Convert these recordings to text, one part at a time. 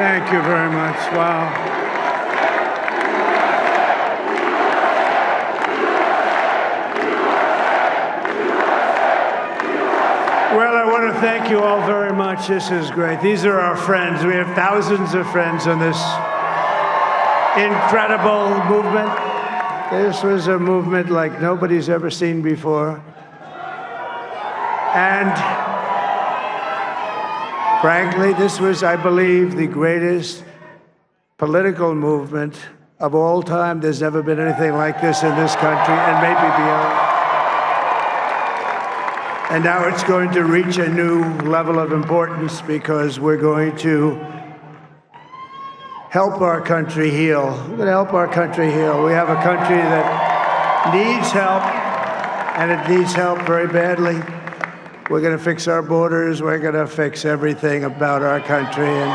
Thank you very much. Wow. Well, I want to thank you all very much. This is great. These are our friends. We have thousands of friends on this incredible movement. This was a movement like nobody's ever seen before. And frankly, this was, I believe, the greatest political movement of all time. There's never been anything like this in this country, and maybe beyond. And now it's going to reach a new level of importance because we're going to help our country heal. We're going to help our country heal. We have a country that needs help, and it needs help very badly. We're going to fix our borders. We're going to fix everything about our country. And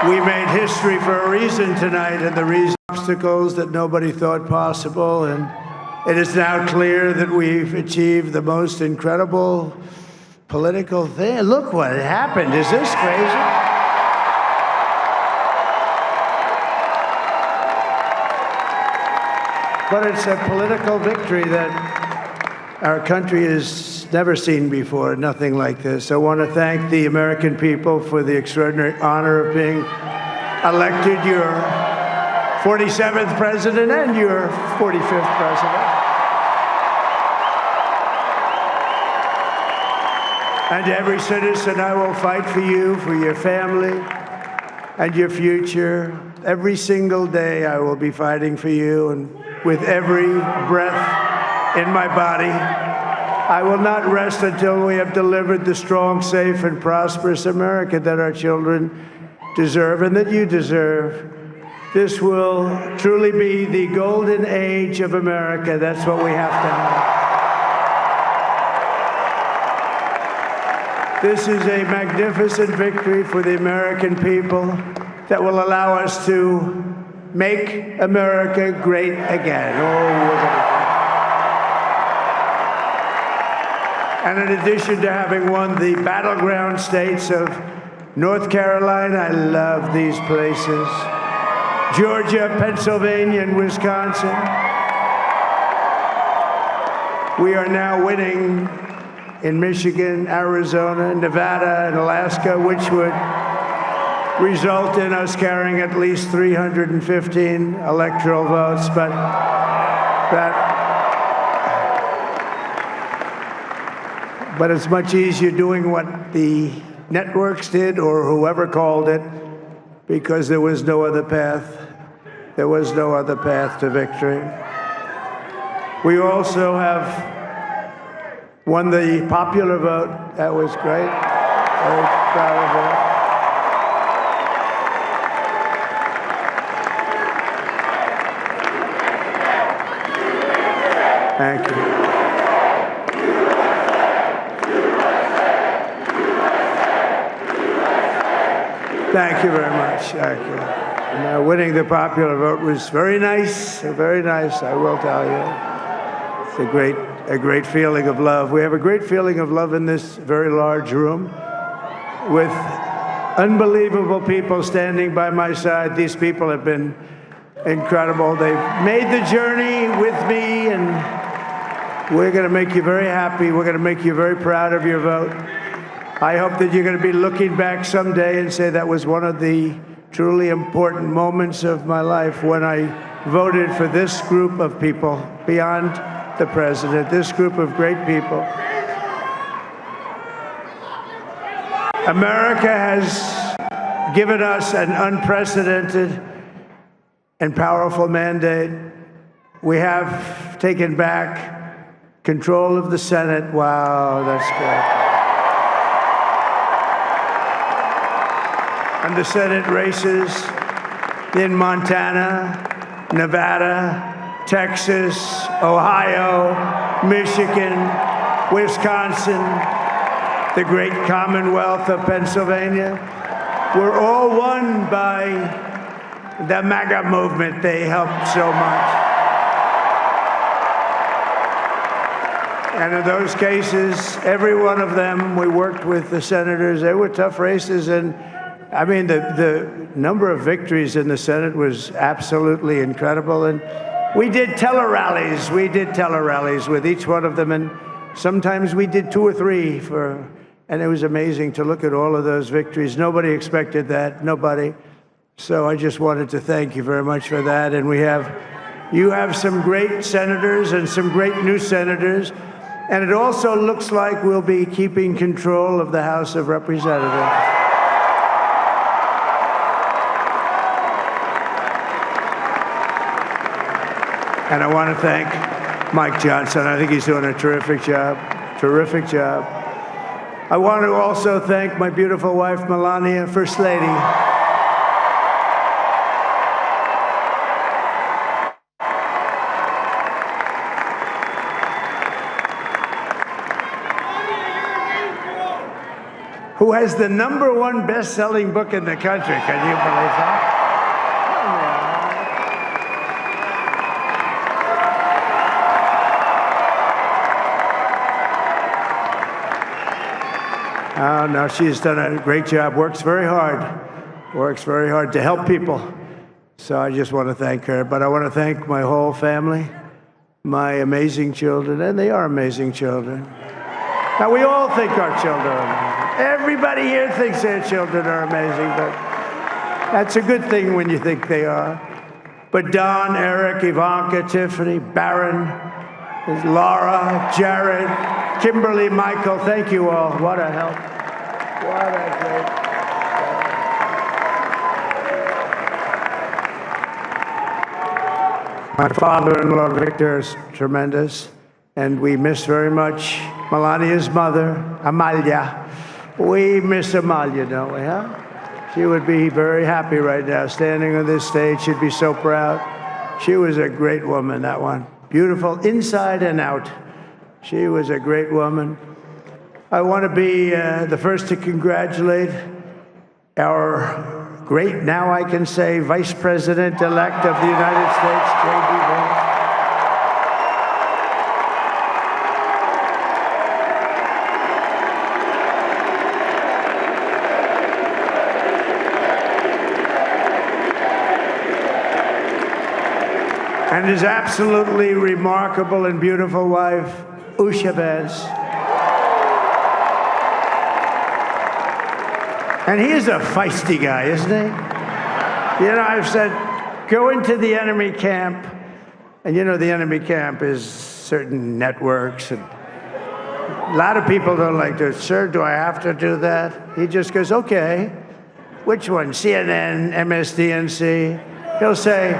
we made history for a reason tonight, and the reason obstacles that nobody thought possible. And it is now clear that we've achieved the most incredible political thing. Look what happened. Is this crazy? But it's a political victory that our country has never seen before, nothing like this. I want to thank the American people for the extraordinary honor of being elected your 47th president and your 45th president. And every citizen, I will fight for you, for your family, and your future. Every single day, I will be fighting for you, and with every breath in my body, I will not rest until we have delivered the strong, safe, and prosperous America that our children deserve and that you deserve. This will truly be the golden age of America. That's what we have to have. This is a magnificent victory for the American people that will allow us to make America great again. And in addition to having won the battleground states of North Carolina, I love these places, Georgia, Pennsylvania, and Wisconsin, we are now winning in Michigan, Arizona, Nevada, and Alaska, which would result in us carrying at least 315 electoral votes. But it's much easier doing what the networks did or whoever called it, because there was no other path. There was no other path to victory. We also have won the popular vote. That was great. Very proud of that. Thank you. Thank you very much. Thank you. And, winning the popular vote was very nice, I will tell you. It's a great feeling of love. We have a great feeling of love in this very large room with unbelievable people standing by my side. These people have been incredible. They've made the journey with me, and we're going to make you very happy. We're going to make you very proud of your vote. I hope that you're going to be looking back someday and say that was one of the truly important moments of my life when I voted for this group of people beyond the president, this group of great people. America has given us an unprecedented and powerful mandate. We have taken back control of the Senate. Wow, that's good. And the Senate races in Montana, Nevada, Texas, Ohio, Michigan, Wisconsin, the great Commonwealth of Pennsylvania, were all won by the MAGA movement. They helped so much. And in those cases, every one of them, we worked with the senators. They were tough races, and I mean, the number of victories in the Senate was absolutely incredible. And we did tele-rallies. We did tele-rallies with each one of them. And sometimes we did 2 or 3 and it was amazing to look at all of those victories. Nobody expected that, nobody. So I just wanted to thank you very much for that. And you have some great senators and some great new senators. And it also looks like we'll be keeping control of the House of Representatives. And I want to thank Mike Johnson. I think he's doing a terrific job, terrific job. I want to also thank my beautiful wife, Melania, First Lady. Who has the #1 best-selling book in the country. Can you believe that? Oh, no, she's done a great job, works very hard to help people. So I just want to thank her. But I want to thank my whole family, my amazing children, and they are amazing children. Now, we all think our children are amazing. Everybody here thinks their children are amazing, but that's a good thing when you think they are. But Don, Eric, Ivanka, Tiffany, Barron, Laura, Jared, Kimberly, Michael, thank you all. What a help. What a great help. My father-in-law, Victor, is tremendous, and we miss very much Melania's mother, Amalia. We miss Amalia, don't we, huh? She would be very happy right now, standing on this stage. She'd be so proud. She was a great woman, that one. Beautiful inside and out. She was a great woman. I want to be the first to congratulate our great, now I can say, Vice President-elect of the United States, J.D. Vance. And his absolutely remarkable and beautiful wife, Usha Vance. And he is a feisty guy, isn't he? You know, I've said, go into the enemy camp, and you know the enemy camp is certain networks, and a lot of people don't like to, sir, do I have to do that? He just goes, okay, which one, CNN, MSDNC? He'll say,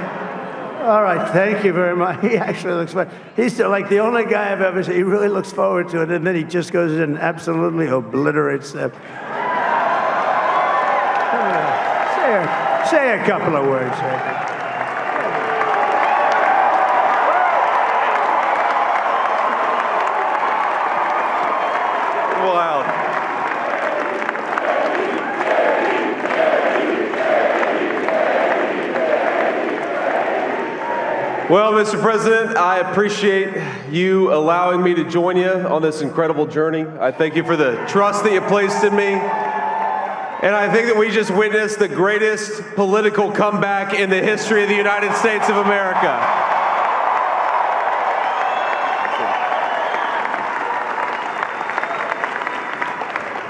all right, thank you very much. He actually looks fun. He's still like the only guy I've ever seen. He really looks forward to it, and then he just goes in and absolutely obliterates them. Say a couple of words. Wow. Well, Mr. President, I appreciate you allowing me to join you on this incredible journey. I thank you for the trust that you placed in me. And I think that we just witnessed the greatest political comeback in the history of the United States of America.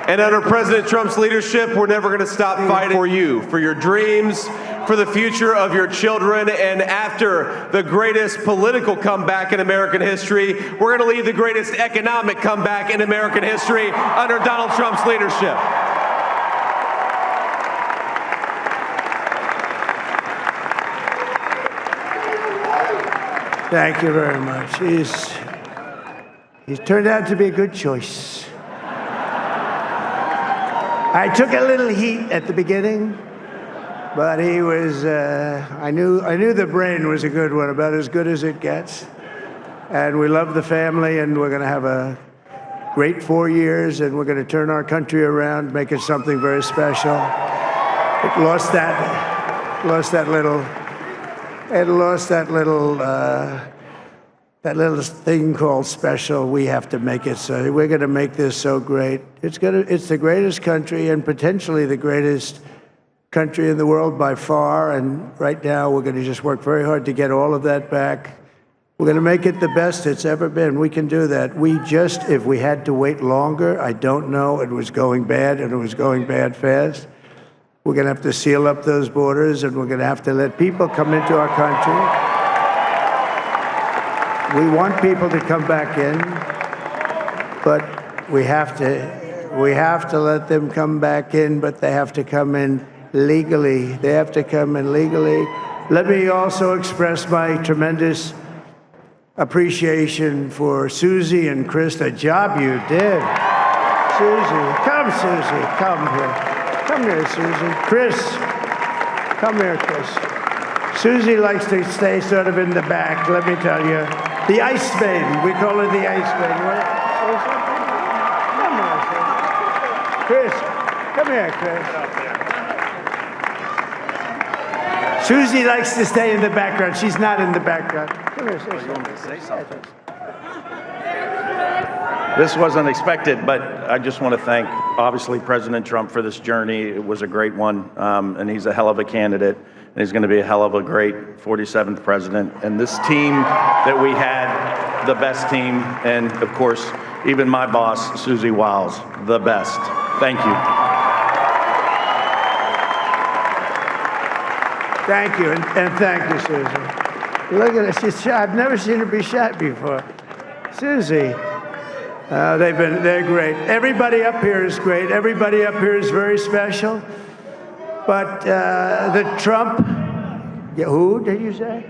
And under President Trump's leadership, we're never going to stop fighting for you, for your dreams, for the future of your children. And after the greatest political comeback in American history, we're going to lead the greatest economic comeback in American history under Donald Trump's leadership. Thank you very much. He's turned out to be a good choice. I took a little heat at the beginning, but he was, I knew the brain was a good one, about as good as it gets. And we love the family, and we're going to have a great 4 years, and we're going to turn our country around, make it something very special. It lost that little thing called special. We have to make it so. We're going to make this so great. It's the greatest country and potentially the greatest country in the world by far, and right now we're going to just work very hard to get all of that back. We're going to make it the best it's ever been. We can do that. If we had to wait longer, I don't know. It was going bad, and it was going bad fast. We're going to have to seal up those borders, and we're going to have to let people come into our country. We want people to come back in, but we have to let them come back in, but they have to come in legally. They have to come in legally. Let me also express my tremendous appreciation for Susie and Chris, the job you did. Susie, come here. Come here, Susie. Chris, come here, Chris. Susie likes to stay sort of in the back, let me tell you. The Ice Maiden, we call her the Ice Maiden. You want to say something? Come on, Chris, come here, Chris. Susie likes to stay in the background. She's not in the background. Come here, say something. This wasn't expected, but I just want to thank, obviously, President Trump for this journey. It was a great one, and he's a hell of a candidate, and he's going to be a hell of a great 47th president. And this team that we had, the best team, and, of course, even my boss, Susie Wiles, the best. Thank you. Thank you, and thank you, Susie. Look at her, she's shy. I've never seen her be shy before. Susie, they're great. Everybody up here is great. Everybody up here is very special. But the Trump, who did you say?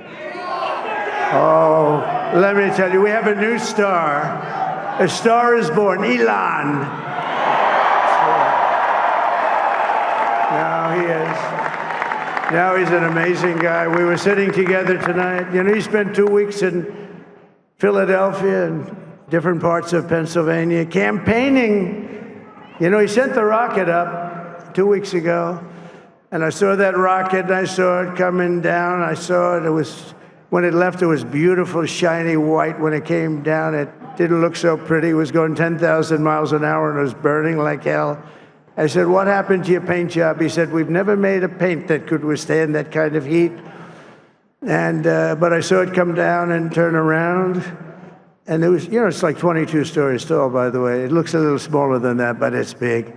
Oh, let me tell you, we have a new star. A star is born, Elon. Now he is. Now he's an amazing guy. We were sitting together tonight. You know, he spent 2 weeks in Philadelphia and different parts of Pennsylvania campaigning. You know, he sent the rocket up 2 weeks ago, and I saw that rocket, and I saw it coming down. I saw it. When it left, it was beautiful, shiny white. When it came down, it didn't look so pretty. It was going 10,000 miles an hour, and it was burning like hell. I said, what happened to your paint job? He said, we've never made a paint that could withstand that kind of heat. And but I saw it come down and turn around. And it was, you know, it's like 22 stories tall, by the way. It looks a little smaller than that, but it's big.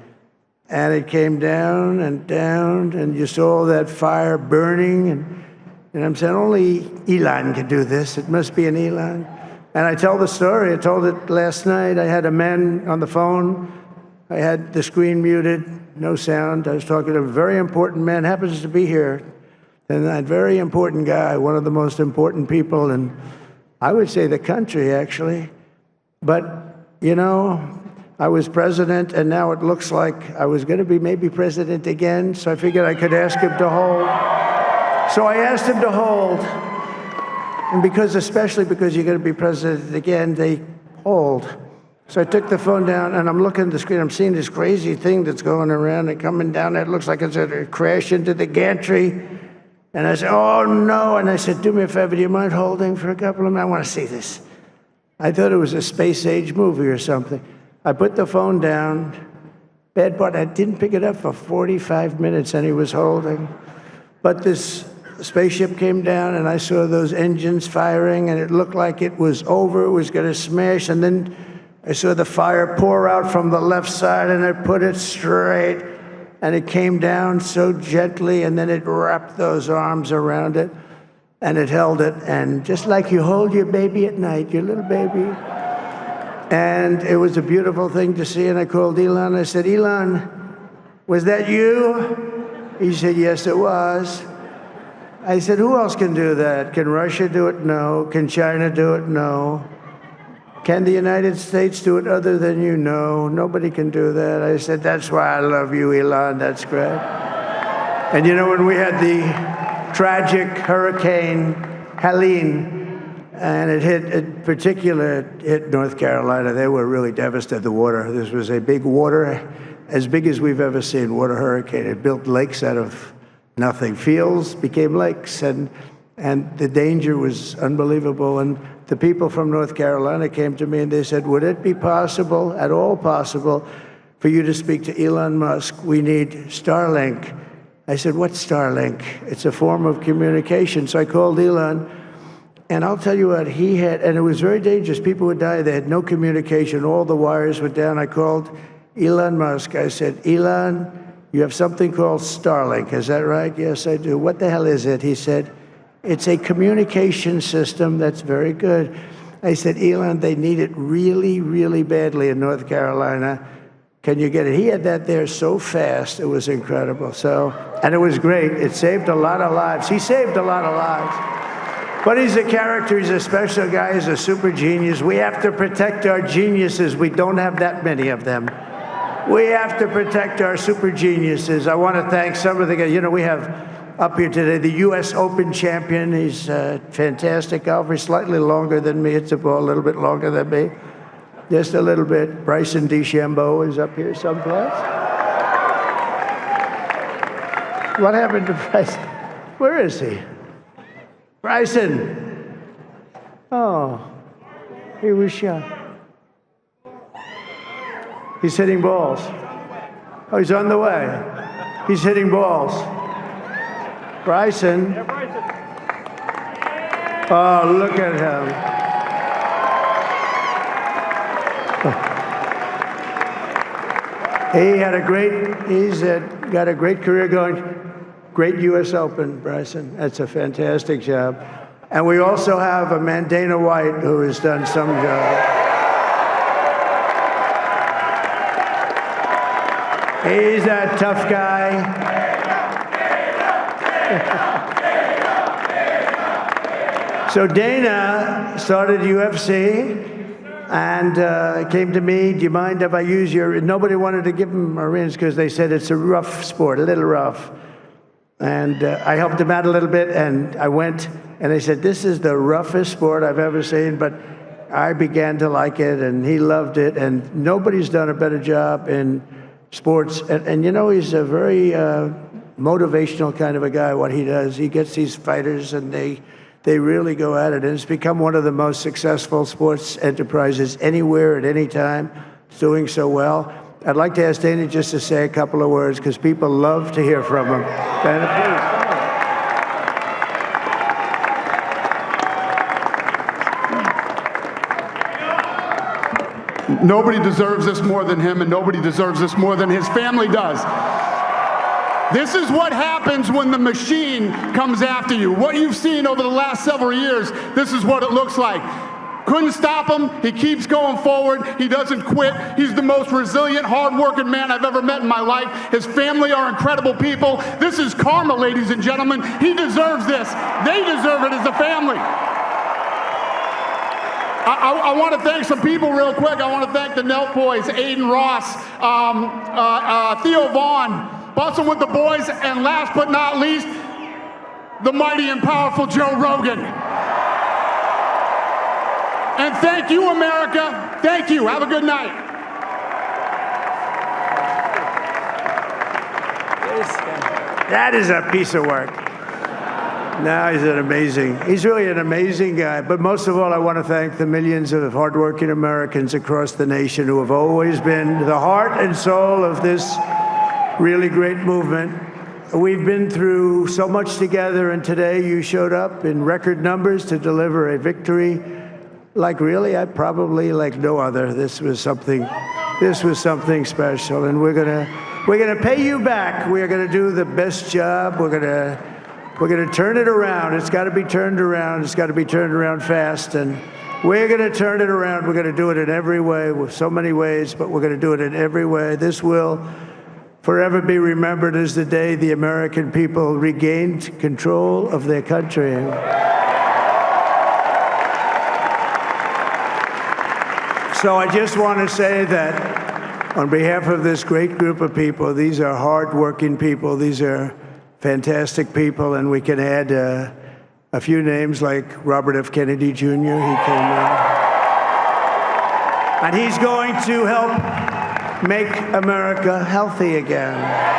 And it came down, and you saw that fire burning. And I'm saying, only Elon can do this. It must be an Elon. And I tell the story. I told it last night. I had a man on the phone. I had the screen muted, no sound. I was talking to a very important man, happens to be here. And that very important guy, one of the most important people in, I would say, the country, actually. But, you know, I was president, and now it looks like I was going to be maybe president again, so I figured I could ask him to hold. So I asked him to hold. And especially because you're going to be president again, they hold. So I took the phone down, and I'm looking at the screen. I'm seeing this crazy thing that's going around and coming down. It looks like it's going to crash into the gantry. And I said, oh, no. And I said, do me a favor. Do you mind holding for a couple of minutes? I want to see this. I thought it was a space-age movie or something. I put the phone down. Bad part, I didn't pick it up for 45 minutes, and he was holding. But this spaceship came down, and I saw those engines firing, and it looked like it was over. It was going to smash. And then I saw the fire pour out from the left side, and I put it straight, and it came down so gently, and then it wrapped those arms around it, and it held it, and just like you hold your baby at night, your little baby. And it was a beautiful thing to see, and I called Elon. I said, Elon, was that you? He said, yes, it was. I said, who else can do that? Can Russia do it? No. Can China do it? No. Can the United States do it other than you? No, nobody can do that. I said, that's why I love you, Elon, that's great. And you know, when we had the tragic Hurricane Helene, and it hit North Carolina, they were really devastated, the water. This was a big water, as big as we've ever seen, water hurricane. It built lakes out of nothing. Fields became lakes, and the danger was unbelievable. And the people from North Carolina came to me and they said, would it be possible, at all possible, for you to speak to Elon Musk? We need Starlink. I said, what's Starlink? It's a form of communication. So I called Elon, and I'll tell you what, he had, and it was very dangerous. People would die. They had no communication. All the wires were down. I called Elon Musk. I said, Elon, you have something called Starlink. Is that right? Yes, I do. What the hell is it? He said, it's a communication system that's very good. I said, Elon, they need it really, really badly in North Carolina. Can you get it? He had that there so fast. It was incredible. So, and it was great. It saved a lot of lives. He saved a lot of lives. But he's a character. He's a special guy. He's a super genius. We have to protect our geniuses. We don't have that many of them. We have to protect our super geniuses. I want to thank some of the guys. You know, we have up here today the U.S. Open champion. He's a fantastic golfer. He's slightly longer than me. Hits the ball a little bit longer than me. Just a little bit. Bryson DeChambeau is up here someplace. What happened to Bryson? Where is he? Bryson. Oh, he was shot. He's hitting balls. Oh, he's on the way. He's hitting balls. Bryson. Oh, look at him. He's got a great career going. Great U.S. Open, Bryson. That's a fantastic job. And we also have a Mandana White who has done some job. He's a tough guy. So Dana started UFC and came to me, do you mind if I use your, nobody wanted to give him Marines because they said it's a rough sport, a little rough. And I helped him out a little bit, and I went, and they said, this is the roughest sport I've ever seen, but I began to like it, and he loved it, and nobody's done a better job in sports. And you know, he's a very motivational kind of a guy, what he does. He gets these fighters, and they really go at it, and it's become one of the most successful sports enterprises anywhere at any time. It's doing so well. I'd like to ask Dana just to say a couple of words, because people love to hear from him. Dana, please. Nobody deserves this more than him, and nobody deserves this more than his family does. This is what happens when the machine comes after you. What you've seen over the last several years, this is what it looks like. Couldn't stop him. He keeps going forward. He doesn't quit. He's the most resilient, hard-working man I've ever met in my life. His family are incredible people. This is karma, ladies and gentlemen. He deserves this. They deserve it as a family. I want to thank some people real quick. I want to thank the Nelt boys, Aiden Ross, Theo Vaughn, Bussin' with the boys, and last but not least, the mighty and powerful Joe Rogan. And thank you, America. Thank you. Have a good night. That is a piece of work. No, he's really an amazing guy. But most of all, I want to thank the millions of hardworking Americans across the nation who have always been the heart and soul of this really great movement. We've been through so much together, and today you showed up in record numbers to deliver a victory like probably like no other. This was something special, and we're gonna pay you back. We're gonna do the best job. We're gonna turn it around. It's got to be turned around. It's got to be turned around fast, and we're gonna turn it around. We're gonna do it in every way, with so many ways, but we're gonna do it in every way. This will forever be remembered as the day the American people regained control of their country. So I just want to say that on behalf of this great group of people, these are hard-working people, these are fantastic people, and we can add a few names like Robert F. Kennedy Jr. He came in. And he's going to help make America healthy again.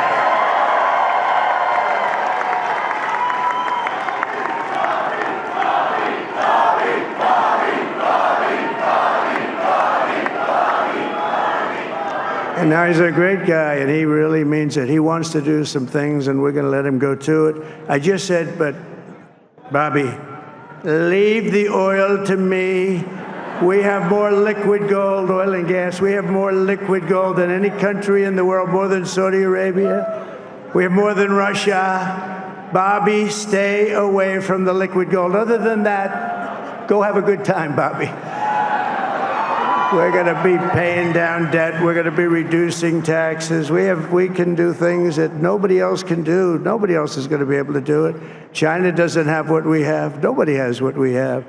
And now he's a great guy, and he really means it. He wants to do some things, and we're going to let him go to it. I just said, but Bobby, leave the oil to me. We have more liquid gold, oil and gas. We have more liquid gold than any country in the world, more than Saudi Arabia. We have more than Russia. Bobby, stay away from the liquid gold. Other than that, go have a good time, Bobby. We're going to be paying down debt. We're going to be reducing taxes. We can do things that nobody else can do. Nobody else is going to be able to do it. China doesn't have what we have. Nobody has what we have.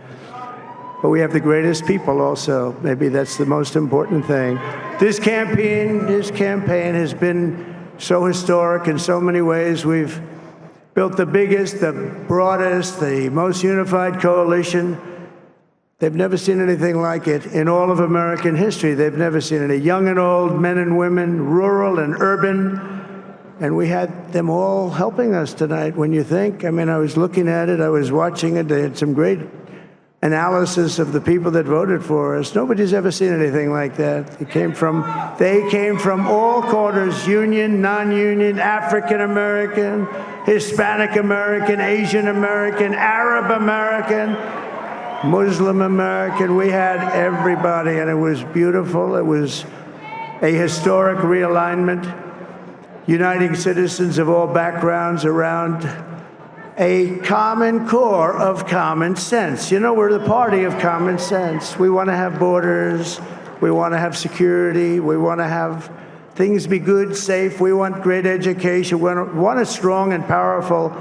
But we have the greatest people also. Maybe that's the most important thing. This campaign has been so historic in so many ways. We've built the biggest, the broadest, the most unified coalition. They've never seen anything like it in all of American history. They've never seen it. Young and old, men and women, rural and urban. And we had them all helping us tonight, when you think. I mean, I was looking at it, I was watching it. They had some great analysis of the people that voted for us. Nobody's ever seen anything like that. They came from all quarters, union, non-union, African American, Hispanic American, Asian American, Arab American, Muslim American. We had everybody, and it was beautiful. It was a historic realignment, uniting citizens of all backgrounds around a common core of common sense. You know, we're the party of common sense. We want to have borders. We want to have security. We want to have things be good, safe. We want great education. We want a strong and powerful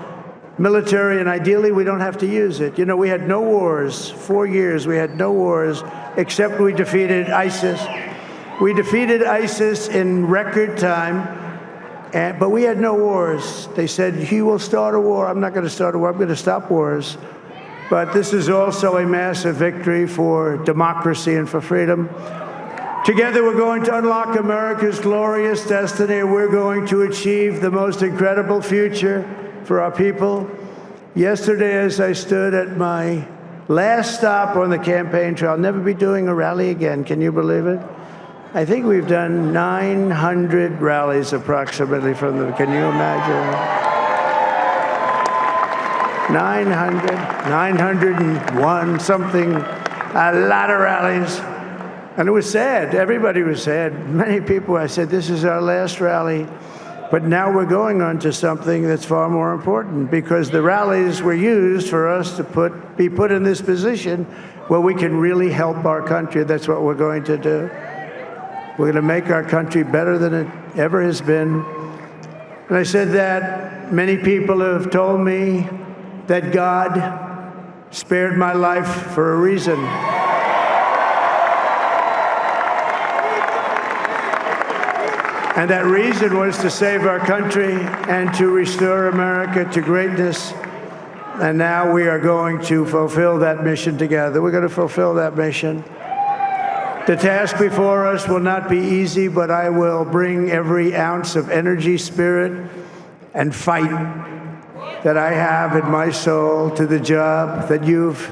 military, and ideally we don't have to use it. You know, we had no wars. 4 years we had no wars, except we defeated ISIS. We defeated ISIS in record time, but we had no wars. They said, he will start a war. I'm not going to start a war. I'm going to stop wars. But this is also a massive victory for democracy and for freedom. Together we're going to unlock America's glorious destiny. We're going to achieve the most incredible future for our people. Yesterday, as I stood at my last stop on the campaign trail, I'll never be doing a rally again. Can you believe it? I think we've done 900 rallies approximately from the, can you imagine? 901, something, a lot of rallies. And it was sad. Everybody was sad. Many people, I said, this is our last rally. But now we're going on to something that's far more important, because the rallies were used for us to be put in this position where we can really help our country. That's what we're going to do. We're going to make our country better than it ever has been. And I said that many people have told me that God spared my life for a reason. And that reason was to save our country and to restore America to greatness. And now we are going to fulfill that mission together. We're going to fulfill that mission. The task before us will not be easy, but I will bring every ounce of energy, spirit, and fight that I have in my soul to the job that you've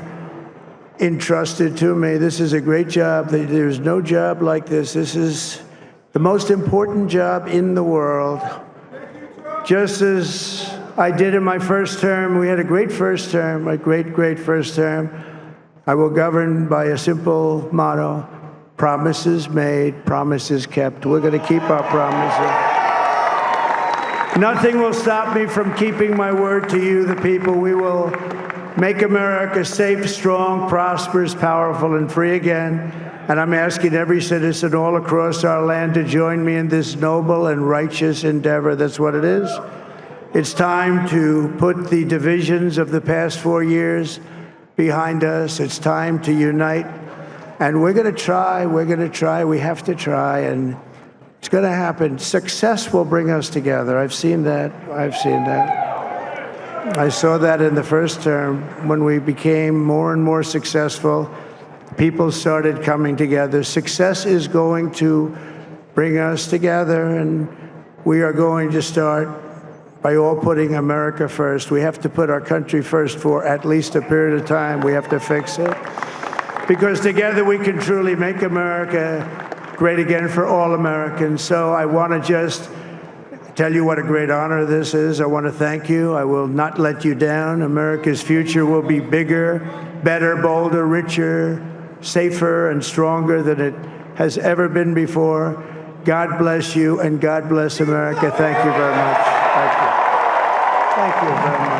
entrusted to me. This is a great job. There's no job like this. This is the most important job in the world. Just as I did in my first term, we had a great first term, a great, great first term. I will govern by a simple motto: promises made, promises kept. We're going to keep our promises. Nothing will stop me from keeping my word to you, the people. We will make America safe, strong, prosperous, powerful, and free again. And I'm asking every citizen all across our land to join me in this noble and righteous endeavor. That's what it is. It's time to put the divisions of the past 4 years behind us. It's time to unite. And we're going to try. We're going to try. We have to try. And it's going to happen. Success will bring us together. I've seen that. I've seen that. I saw that in the first term when we became more and more successful. People started coming together. Success is going to bring us together, and we are going to start by all putting America first. We have to put our country first for at least a period of time. We have to fix it, because together we can truly make America great again for all Americans. So I want to just tell you what a great honor this is. I want to thank you. I will not let you down. America's future will be bigger, better, bolder, richer, safer, and stronger than it has ever been before. God bless you, and God bless America. Thank you very much. Thank you. Thank you very much.